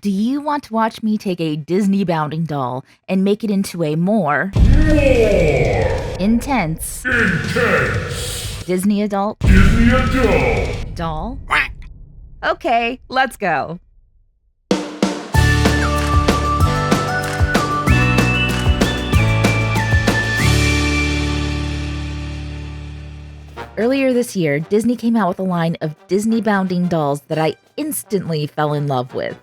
Do you want to watch me take a Disneybounding doll and make it into a more intense Disney adult doll? Okay, let's go. Earlier this year, Disney came out with a line of Disneybounding dolls that I instantly fell in love with.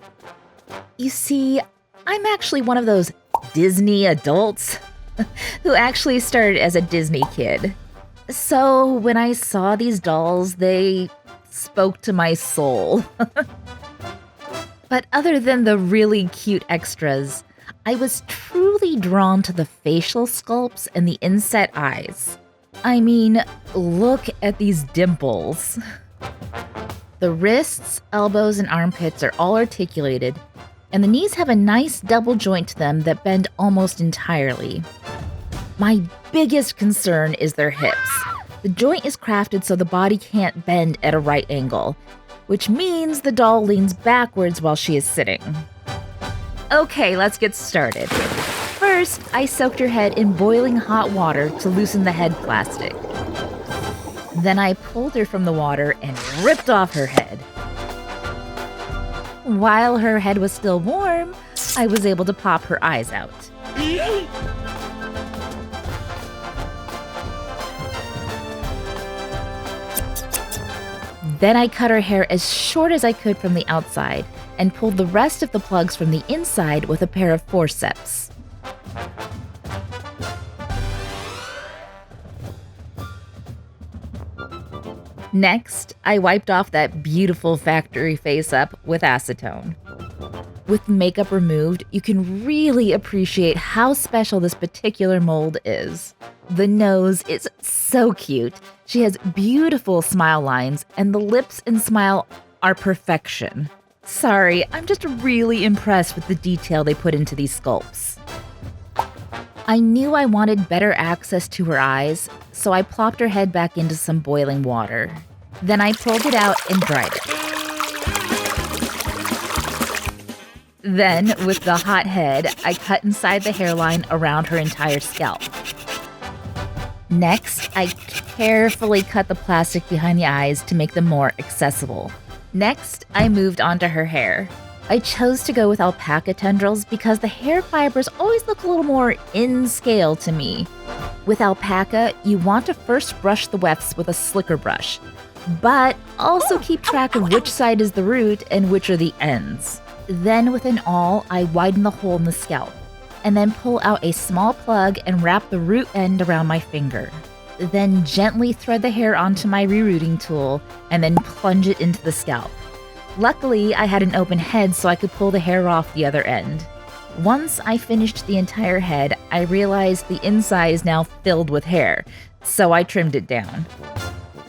You see, I'm actually one of those Disney adults who actually started as a Disney kid. So when I saw these dolls, they spoke to my soul. But other than the really cute extras, I was truly drawn to the facial sculpts and the inset eyes. I mean, look at these dimples. The wrists, elbows, and armpits are all articulated, and the knees have a nice double joint to them that bend almost entirely. My biggest concern is their hips. The joint is crafted so the body can't bend at a right angle, which means the doll leans backwards while she is sitting. Okay, let's get started. First, I soaked her head in boiling hot water to loosen the head plastic. Then I pulled her from the water and ripped off her head. While her head was still warm, I was able to pop her eyes out. Then I cut her hair as short as I could from the outside and pulled the rest of the plugs from the inside with a pair of forceps. Next, I wiped off that beautiful factory face-up with acetone. With makeup removed, you can really appreciate how special this particular mold is. The nose is so cute. She has beautiful smile lines, and the lips and smile are perfection. Sorry, I'm just really impressed with the detail they put into these sculpts. I knew I wanted better access to her eyes, so I plopped her head back into some boiling water. Then I pulled it out and dried it. Then, with the hot head, I cut inside the hairline around her entire scalp. Next, I carefully cut the plastic behind the eyes to make them more accessible. Next, I moved on to her hair. I chose to go with alpaca tendrils because the hair fibers always look a little more in scale to me. With alpaca, you want to first brush the wefts with a slicker brush, but also keep track of which side is the root and which are the ends. Then with an awl, I widen the hole in the scalp, and then pull out a small plug and wrap the root end around my finger. Then gently thread the hair onto my rerooting tool and then plunge it into the scalp. Luckily, I had an open head so I could pull the hair off the other end. Once I finished the entire head, I realized the inside is now filled with hair, so I trimmed it down.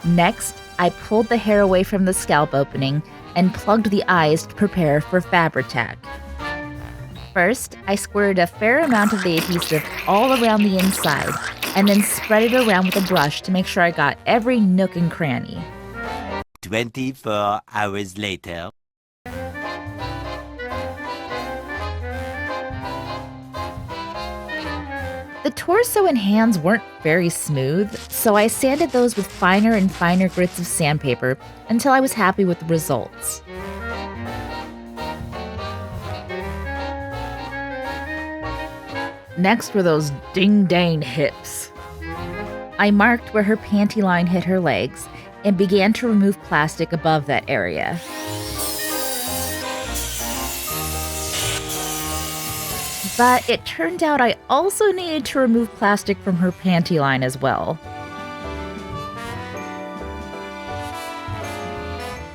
Next, I pulled the hair away from the scalp opening and plugged the eyes to prepare for fabric tack. First, I squirted a fair amount of the adhesive all around the inside and then spread it around with a brush to make sure I got every nook and cranny. 24 hours later. The torso and hands weren't very smooth, so I sanded those with finer and finer grits of sandpaper until I was happy with the results. Next were those ding-dang hips. I marked where her panty line hit her legs and began to remove plastic above that area. But it turned out I also needed to remove plastic from her panty line as well.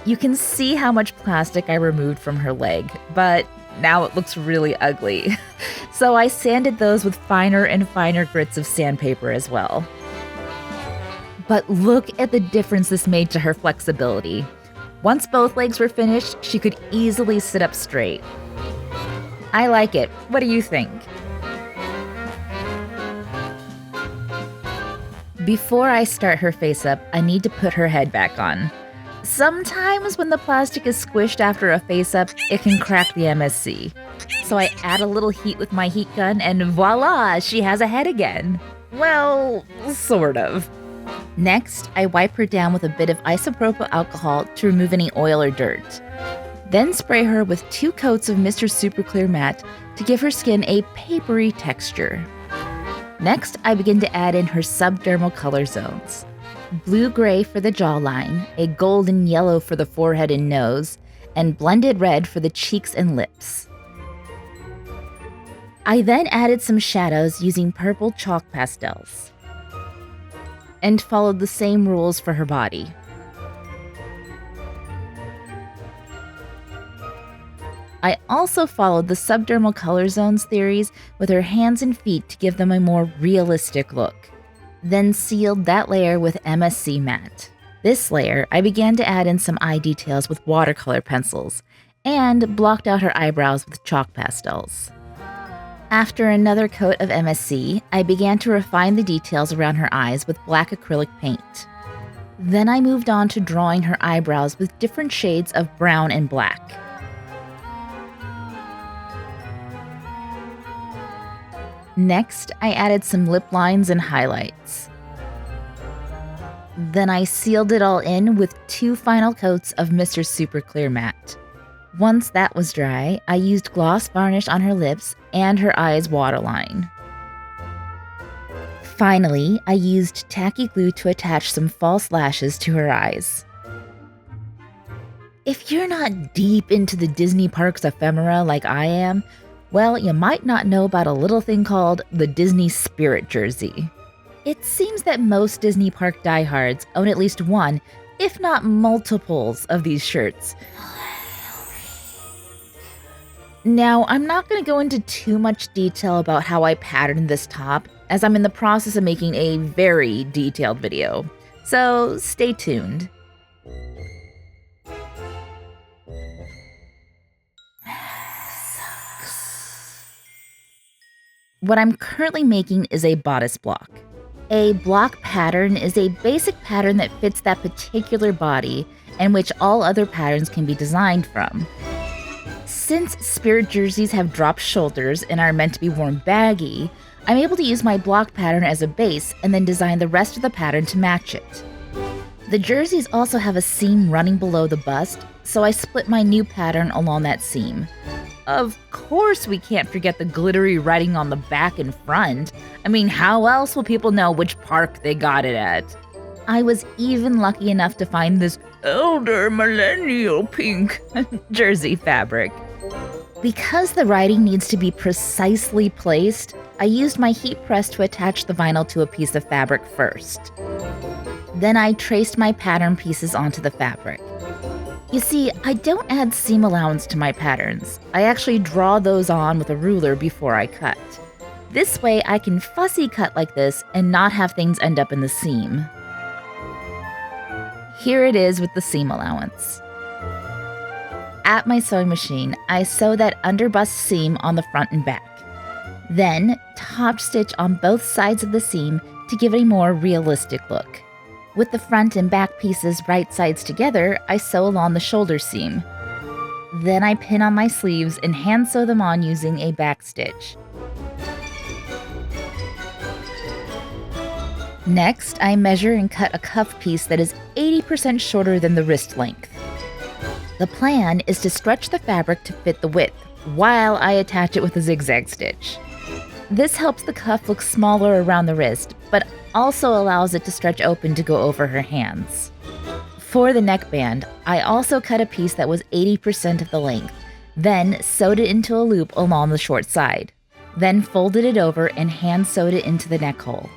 You can see how much plastic I removed from her leg, but now it looks really ugly. So I sanded those with finer and finer grits of sandpaper as well. But look at the difference this made to her flexibility. Once both legs were finished, she could easily sit up straight. I like it. What do you think? Before I start her face up, I need to put her head back on. Sometimes when the plastic is squished after a face-up, it can crack the MSC. So I add a little heat with my heat gun and voila, she has a head again. Well, sort of. Next, I wipe her down with a bit of isopropyl alcohol to remove any oil or dirt. Then spray her with 2 coats of Mr. Super Clear Matte to give her skin a papery texture. Next, I begin to add in her subdermal color zones. Blue-gray for the jawline, a golden yellow for the forehead and nose, and blended red for the cheeks and lips. I then added some shadows using purple chalk pastels, and followed the same rules for her body. I also followed the subdermal color zones theories with her hands and feet to give them a more realistic look. Then sealed that layer with MSC matte. This layer, I began to add in some eye details with watercolor pencils, and blocked out her eyebrows with chalk pastels. After another coat of MSC, I began to refine the details around her eyes with black acrylic paint. Then I moved on to drawing her eyebrows with different shades of brown and black. Next, I added some lip lines and highlights. Then I sealed it all in with 2 final coats of Mr. Super Clear Matte. Once that was dry, I used gloss varnish on her lips and her eyes waterline. Finally, I used tacky glue to attach some false lashes to her eyes. If you're not deep into the Disney parks ephemera like I am, well, you might not know about a little thing called the Disney Spirit Jersey. It seems that most Disney park diehards own at least one, if not multiples, of these shirts. Now, I'm not going to go into too much detail about how I patterned this top, as I'm in the process of making a very detailed video. So stay tuned. What I'm currently making is a bodice block. A block pattern is a basic pattern that fits that particular body and which all other patterns can be designed from. Since spirit jerseys have dropped shoulders and are meant to be worn baggy, I'm able to use my block pattern as a base and then design the rest of the pattern to match it. The jerseys also have a seam running below the bust, so I split my new pattern along that seam. Of course we can't forget the glittery writing on the back and front. I mean, how else will people know which park they got it at? I was even lucky enough to find this elder millennial pink jersey fabric. Because the writing needs to be precisely placed, I used my heat press to attach the vinyl to a piece of fabric first. Then I traced my pattern pieces onto the fabric. You see, I don't add seam allowance to my patterns. I actually draw those on with a ruler before I cut. This way I can fussy cut like this and not have things end up in the seam. Here it is with the seam allowance. At my sewing machine, I sew that underbust seam on the front and back. Then, top stitch on both sides of the seam to give it a more realistic look. With the front and back pieces right sides together, I sew along the shoulder seam. Then I pin on my sleeves and hand sew them on using a back stitch. Next, I measure and cut a cuff piece that is 80% shorter than the wrist length. The plan is to stretch the fabric to fit the width, while I attach it with a zigzag stitch. This helps the cuff look smaller around the wrist, but also allows it to stretch open to go over her hands. For the neckband, I also cut a piece that was 80% of the length, then sewed it into a loop along the short side. Then folded it over and hand sewed it into the neck hole.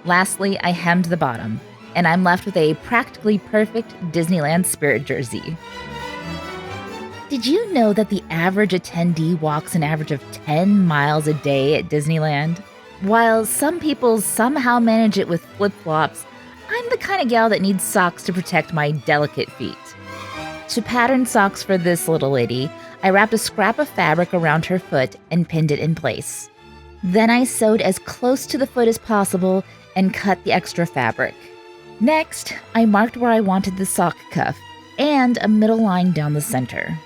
Lastly, I hemmed the bottom, and I'm left with a practically perfect Disneyland Spirit jersey. Did you know that the average attendee walks an average of 10 miles a day at Disneyland? While some people somehow manage it with flip-flops, I'm the kind of gal that needs socks to protect my delicate feet. To pattern socks for this little lady, I wrapped a scrap of fabric around her foot and pinned it in place. Then I sewed as close to the foot as possible and cut the extra fabric. Next, I marked where I wanted the sock cuff and a middle line down the center.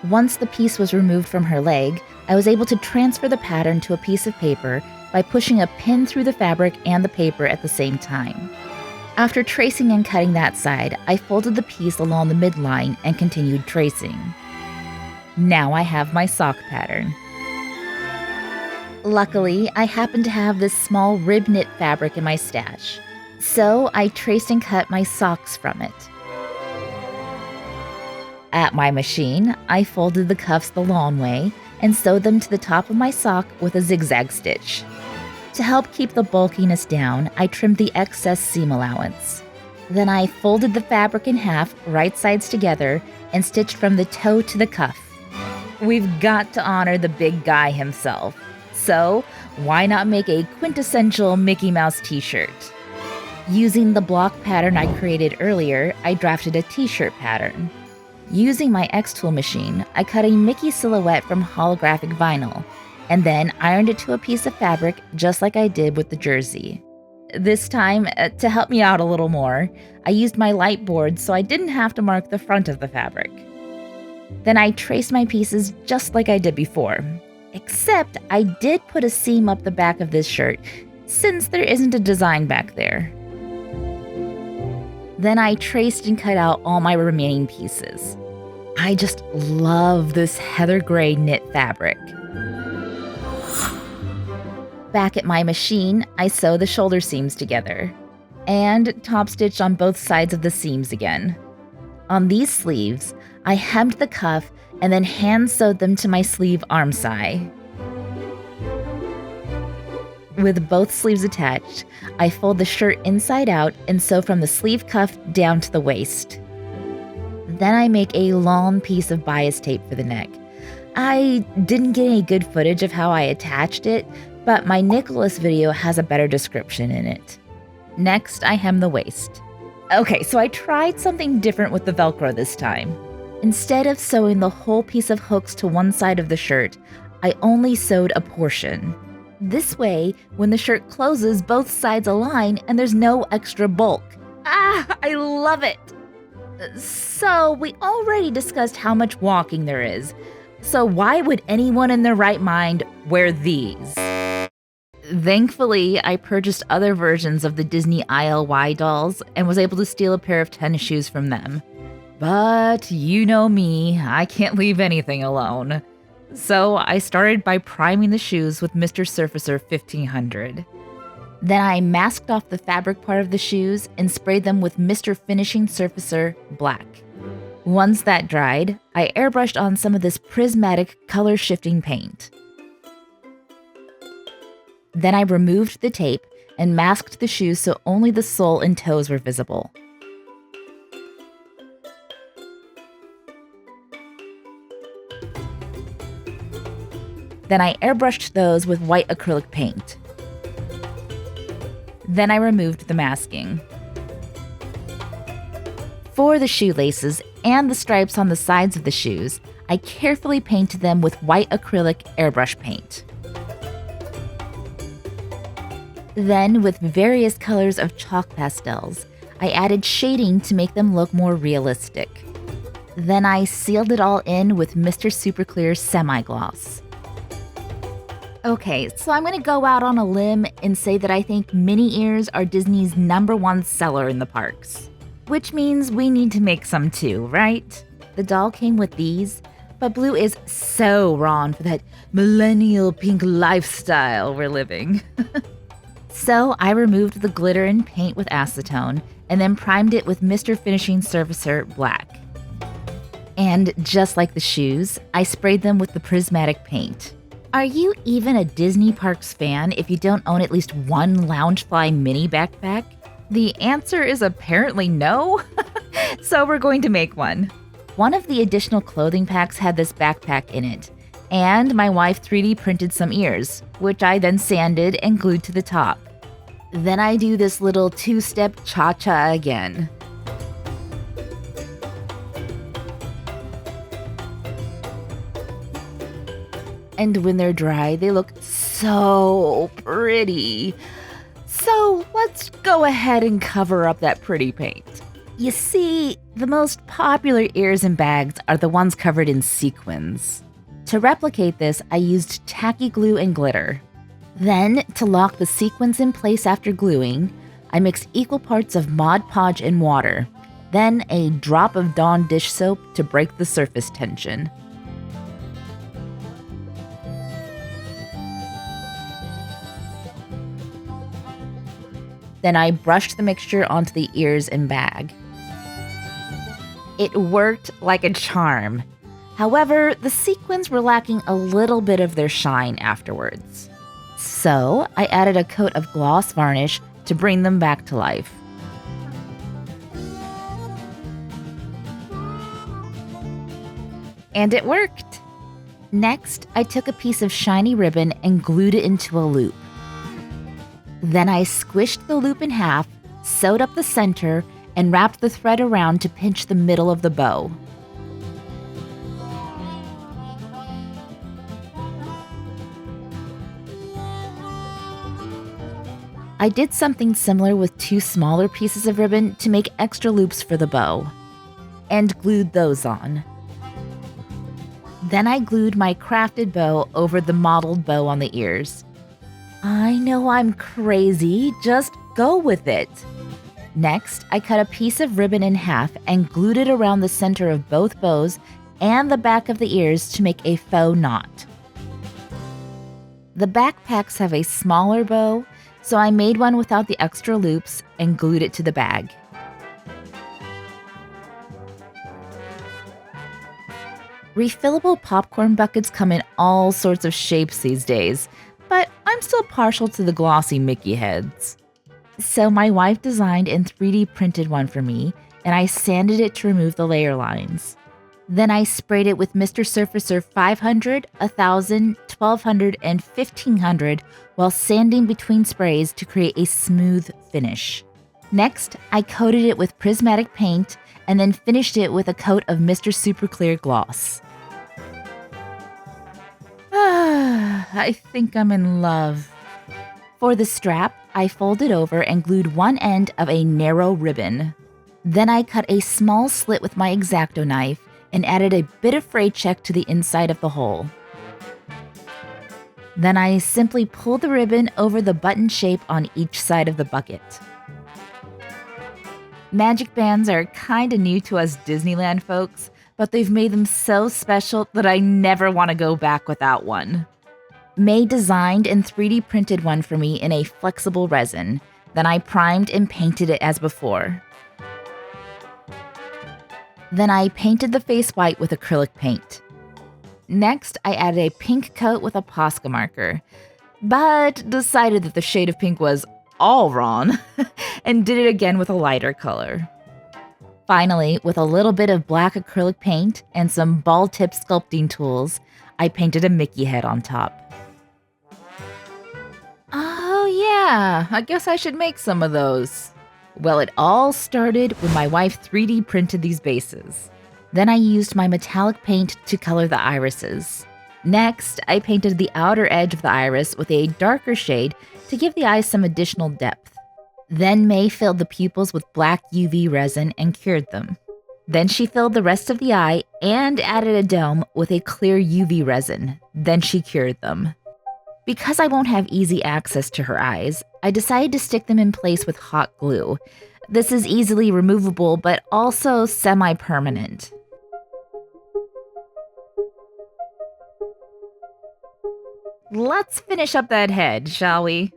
Once the piece was removed from her leg, I was able to transfer the pattern to a piece of paper by pushing a pin through the fabric and the paper at the same time. After tracing and cutting that side, I folded the piece along the midline and continued tracing. Now I have my sock pattern. Luckily, I happen to have this small rib knit fabric in my stash, so I traced and cut my socks from it. At my machine, I folded the cuffs the long way and sewed them to the top of my sock with a zigzag stitch. To help keep the bulkiness down, I trimmed the excess seam allowance. Then I folded the fabric in half, right sides together, and stitched from the toe to the cuff. We've got to honor the big guy himself, so why not make a quintessential Mickey Mouse t-shirt? Using the block pattern I created earlier, I drafted a t-shirt pattern. Using my X-Tool machine, I cut a Mickey silhouette from holographic vinyl, and then ironed it to a piece of fabric just like I did with the jersey. This time, to help me out a little more, I used my light board so I didn't have to mark the front of the fabric. Then I traced my pieces just like I did before, except I did put a seam up the back of this shirt since there isn't a design back there. Then I traced and cut out all my remaining pieces. I just love this heather gray knit fabric. Back at my machine, I sew the shoulder seams together and top stitch on both sides of the seams again. On these sleeves, I hemmed the cuff and then hand sewed them to my sleeve armscye. With both sleeves attached, I fold the shirt inside out and sew from the sleeve cuff down to the waist. Then I make a long piece of bias tape for the neck. I didn't get any good footage of how I attached it, but my Nicholas video has a better description in it. Next, I hem the waist. Okay, so I tried something different with the Velcro this time. Instead of sewing the whole piece of hooks to one side of the shirt, I only sewed a portion. This way, when the shirt closes, both sides align and there's no extra bulk. I love it! So, we already discussed how much walking there is. So why would anyone in their right mind wear these? Thankfully, I purchased other versions of the Disney ILY dolls and was able to steal a pair of tennis shoes from them. But you know me, I can't leave anything alone. So I started by priming the shoes with Mr. Surfacer 1500. Then I masked off the fabric part of the shoes and sprayed them with Mr. Finishing Surfacer Black. Once that dried, I airbrushed on some of this prismatic color-shifting paint. Then I removed the tape and masked the shoes so only the sole and toes were visible. Then I airbrushed those with white acrylic paint. Then I removed the masking. For the shoelaces and the stripes on the sides of the shoes, I carefully painted them with white acrylic airbrush paint. Then, with various colors of chalk pastels, I added shading to make them look more realistic. Then I sealed it all in with Mr. Super Clear Semi-Gloss. Okay, so I'm going to go out on a limb and say that I think Minnie ears are Disney's #1 seller in the parks. Which means we need to make some too, right? The doll came with these, but blue is so wrong for that millennial pink lifestyle we're living. So I removed the glitter and paint with acetone and then primed it with Mr. Finishing Surfacer Black. And just like the shoes, I sprayed them with the prismatic paint. Are you even a Disney Parks fan if you don't own at least one Loungefly mini backpack? The answer is apparently no, so we're going to make one. One of the additional clothing packs had this backpack in it, and my wife 3D printed some ears, which I then sanded and glued to the top. Then I do this little two-step cha-cha again. And when they're dry, they look so pretty. So let's go ahead and cover up that pretty paint. You see, the most popular ears and bags are the ones covered in sequins. To replicate this, I used tacky glue and glitter. Then, to lock the sequins in place after gluing, I mixed equal parts of Mod Podge and water, then a drop of Dawn dish soap to break the surface tension. Then I brushed the mixture onto the ears and bag. It worked like a charm. However, the sequins were lacking a little bit of their shine afterwards. So I added a coat of gloss varnish to bring them back to life. And it worked! Next, I took a piece of shiny ribbon and glued it into a loop. Then I squished the loop in half, sewed up the center, and wrapped the thread around to pinch the middle of the bow. I did something similar with 2 smaller pieces of ribbon to make extra loops for the bow, and glued those on. Then I glued my crafted bow over the modeled bow on the ears. I know I'm crazy, just go with it. Next, I cut a piece of ribbon in half and glued it around the center of both bows and the back of the ears to make a faux knot. The backpacks have a smaller bow, so I made one without the extra loops and glued it to the bag. Refillable popcorn buckets come in all sorts of shapes these days, but I'm still partial to the glossy Mickey heads. So my wife designed and 3D printed one for me, and I sanded it to remove the layer lines. Then I sprayed it with Mr. Surfacer 500, 1000, 1200, and 1500 while sanding between sprays to create a smooth finish. Next, I coated it with prismatic paint and then finished it with a coat of Mr. Super Clear gloss. I think I'm in love. For the strap, I folded over and glued one end of a narrow ribbon. Then I cut a small slit with my X-Acto knife and added a bit of fray check to the inside of the hole. Then I simply pulled the ribbon over the button shape on each side of the bucket. Magic bands are kinda new to us Disneyland folks, but they've made them so special that I never want to go back without one. May designed and 3D printed one for me in a flexible resin. Then I primed and painted it as before. Then I painted the face white with acrylic paint. Next, I added a pink coat with a Posca marker, but decided that the shade of pink was all wrong and did it again with a lighter color. Finally, with a little bit of black acrylic paint and some ball-tip sculpting tools, I painted a Mickey head on top. Oh yeah, I guess I should make some of those. Well, it all started when my wife 3D printed these bases. Then I used my metallic paint to color the irises. Next, I painted the outer edge of the iris with a darker shade to give the eyes some additional depth. Then May filled the pupils with black UV resin and cured them. Then she filled the rest of the eye and added a dome with a clear UV resin. Then she cured them. Because I won't have easy access to her eyes, I decided to stick them in place with hot glue. This is easily removable, but also semi-permanent. Let's finish up that head, shall we?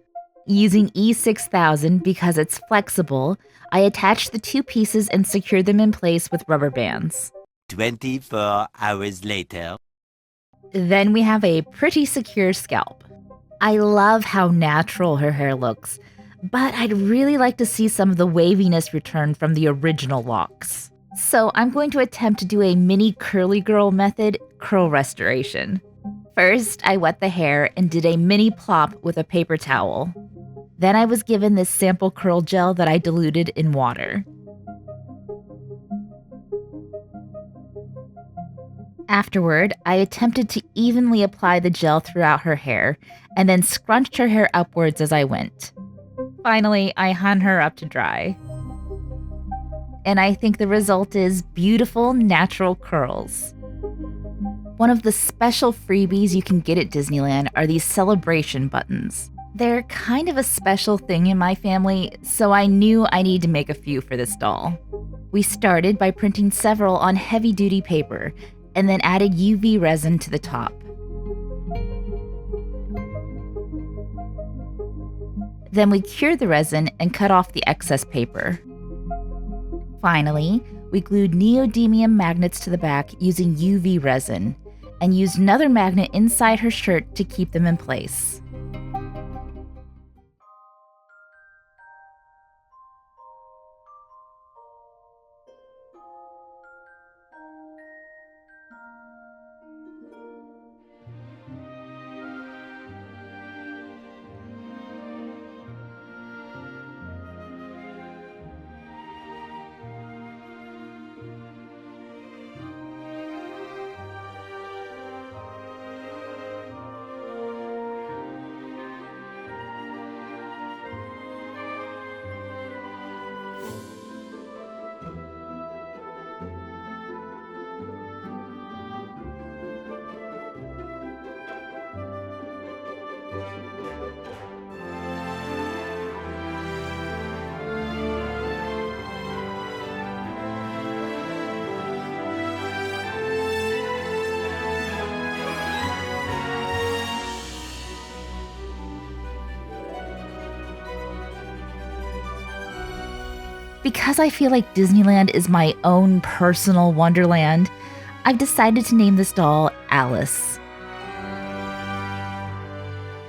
Using E6000 because it's flexible, I attached the 2 pieces and secured them in place with rubber bands. 24 hours later. Then we have a pretty secure scalp. I love how natural her hair looks, but I'd really like to see some of the waviness return from the original locks. So I'm going to attempt to do a mini curly girl method curl restoration. First, I wet the hair and did a mini plop with a paper towel. Then I was given this sample curl gel that I diluted in water. Afterward, I attempted to evenly apply the gel throughout her hair and then scrunched her hair upwards as I went. Finally, I hung her up to dry. And I think the result is beautiful, natural curls. One of the special freebies you can get at Disneyland are these celebration buttons. They're kind of a special thing in my family, so I knew I needed to make a few for this doll. We started by printing several on heavy-duty paper, and then added UV resin to the top. Then we cured the resin and cut off the excess paper. Finally, we glued neodymium magnets to the back using UV resin, and used another magnet inside her shirt to keep them in place. Because I feel like Disneyland is my own personal wonderland, I've decided to name this doll Alice.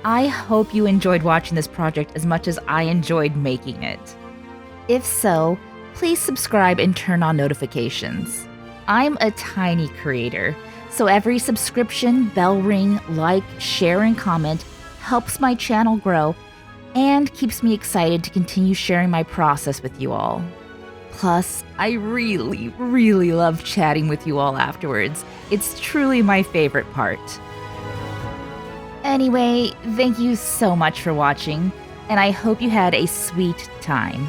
I hope you enjoyed watching this project as much as I enjoyed making it. If so, please subscribe and turn on notifications. I'm a tiny creator, so every subscription, bell ring, like, share, and comment helps my channel grow and keeps me excited to continue sharing my process with you all. Plus, I really, really love chatting with you all afterwards. It's truly my favorite part. Anyway, thank you so much for watching, and I hope you had a sweet time.